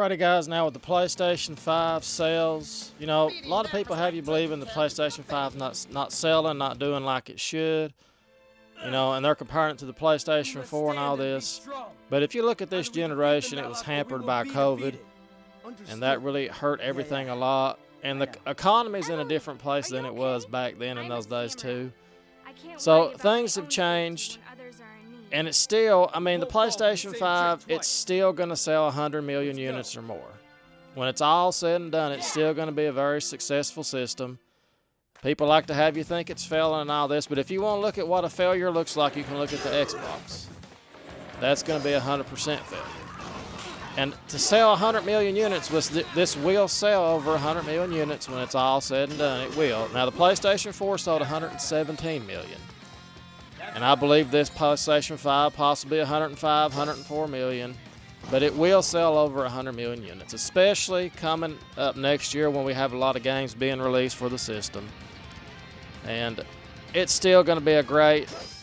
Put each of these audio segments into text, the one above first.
Alrighty guys, now with the PlayStation 5 sales, you know, a lot of people have you believing the PlayStation 5 not selling, not doing like it should, you know, and they're comparing it to the PlayStation 4 and all this. But if you look at this generation, it was hampered by COVID, and that really hurt everything a lot. And the economy's in a different place than it was back then in those days too. So things have changed. And it's still, I mean, the PlayStation 5, it's still going to sell 100 million units or more. When it's all said and done, it's still going to be a very successful system. People like to have you think it's failing and all this, but if you want to look at what a failure looks like, you can look at the Xbox. That's going to be 100% failure. And to sell 100 million units, this will sell over 100 million units when it's all said and done. It will. Now, the PlayStation 4 sold 117 million. And I believe this PlayStation 5 possibly 105, 104 million. But it will sell over 100 million units, especially coming up next year when we have a lot of games being released for the system. And it's still going to be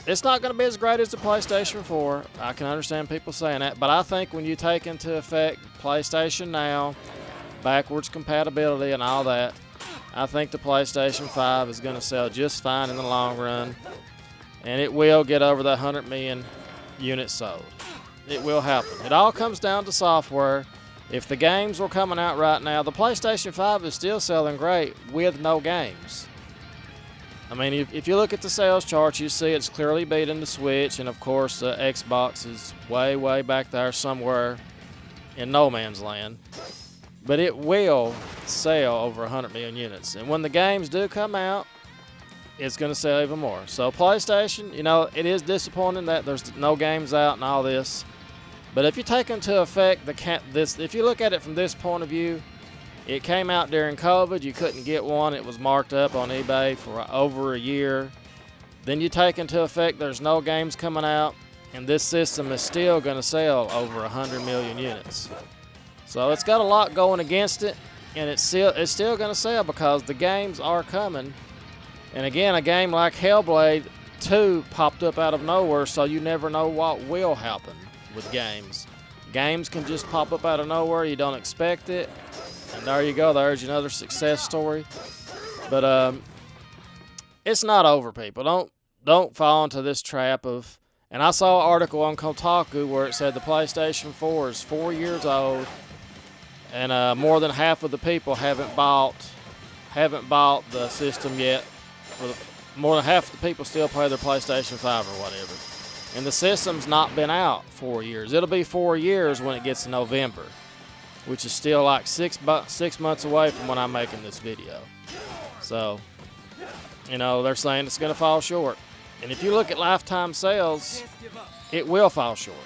it's not going to be as great as the PlayStation 4. I can understand people saying that. But I think when you take into effect PlayStation Now, backwards compatibility and all that, I think the PlayStation 5 is going to sell just fine in the long run. And it will get over the 100 million units sold. It will happen. It all comes down to software. If the games were coming out right now, the PlayStation 5 is still selling great with no games. I mean, if you look at the sales charts, you see it's clearly beating the Switch, and of course the Xbox is way, way back there somewhere in no man's land. But it will sell over 100 million units. And when the games do come out, it's going to sell even more. So PlayStation, you know, it is disappointing that there's no games out and all this. But if you take into effect if you look at it from this point of view, it came out during COVID. You couldn't get one. It was marked up on eBay for over a year. Then you take into effect there's no games coming out, and this system is still going to sell over 100 million units. So it's got a lot going against it, and it's still going to sell because the games are coming. And again, a game like Hellblade 2 popped up out of nowhere, so you never know what will happen with games. Games can just pop up out of nowhere. You don't expect it. And there you go. There's another success story. But it's not over, people. Don't fall into this trap of... And I saw an article on Kotaku where it said the PlayStation 4 is 4 years old, and more than half of the people haven't bought the system yet. More than half of the people still play their PlayStation 5 or whatever. And the system's not been out 4 years. It'll be 4 years when it gets to November, which is still like 6 months away from when I'm making this video. So, you know, they're saying it's going to fall short. And if you look at lifetime sales, it will fall short.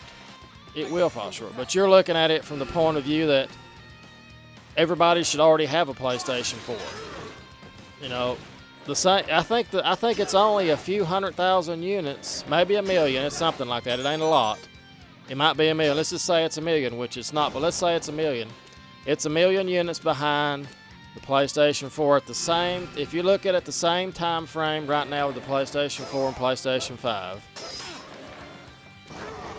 It will fall short. But you're looking at it from the point of view that everybody should already have a PlayStation 4. You know, I think it's only a few 100,000 units, maybe a million. It's something like that. It ain't a lot. It might be a million. Let's just say it's a million, which it's not, but let's say it's a million. It's a million units behind the PlayStation 4 at the same. If you look at it the same time frame right now with the PlayStation 4 and PlayStation 5,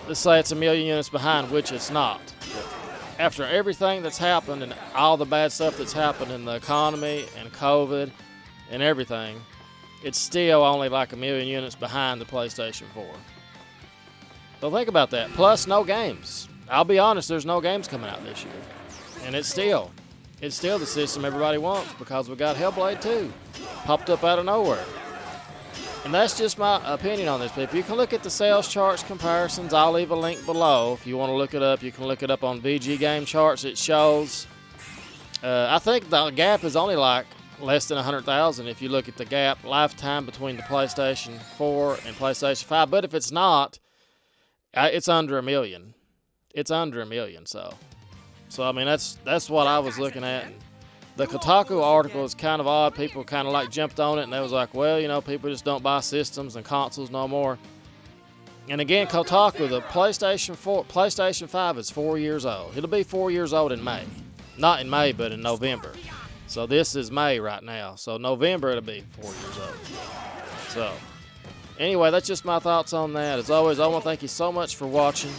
let's say it's a million units behind, which it's not. After everything that's happened and all the bad stuff that's happened in the economy and COVID and everything, it's still only like a million units behind the PlayStation 4. So think about that. Plus, no games. I'll be honest, there's no games coming out this year. And it's still the system everybody wants because we got Hellblade 2 popped up out of nowhere. And that's just my opinion on this, people. You can look at the sales charts comparisons. I'll leave a link below. If you want to look it up, you can look it up on VG Game Charts. It shows, I think the gap is only like less than 100,000 if you look at the gap lifetime between the PlayStation 4 and PlayStation 5. But if it's not, it's under a million. It's under a million, so I mean that's what I was looking at. The Kotaku article is kind of odd. People kind of like jumped on it and they was like, well, you know, people just don't buy systems and consoles no more. And again, Kotaku, the PlayStation 5 is 4 years old. It'll be 4 years old in May. Not in May, but in November. So this is May right now. So November it'll be 4 years old. So Anyway, that's just my thoughts on that. As always, I want to thank you so much for watching.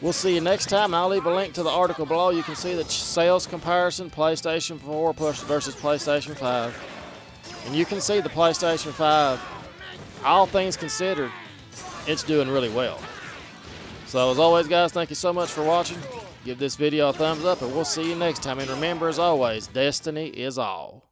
We'll see you next time. I'll leave a link to the article below. You can see the sales comparison, PlayStation 4 versus PlayStation 5. And you can see the PlayStation 5, all things considered, it's doing really well. So as always, guys, thank you so much for watching. Give this video a thumbs up, and we'll see you next time. And remember, as always, destiny is all.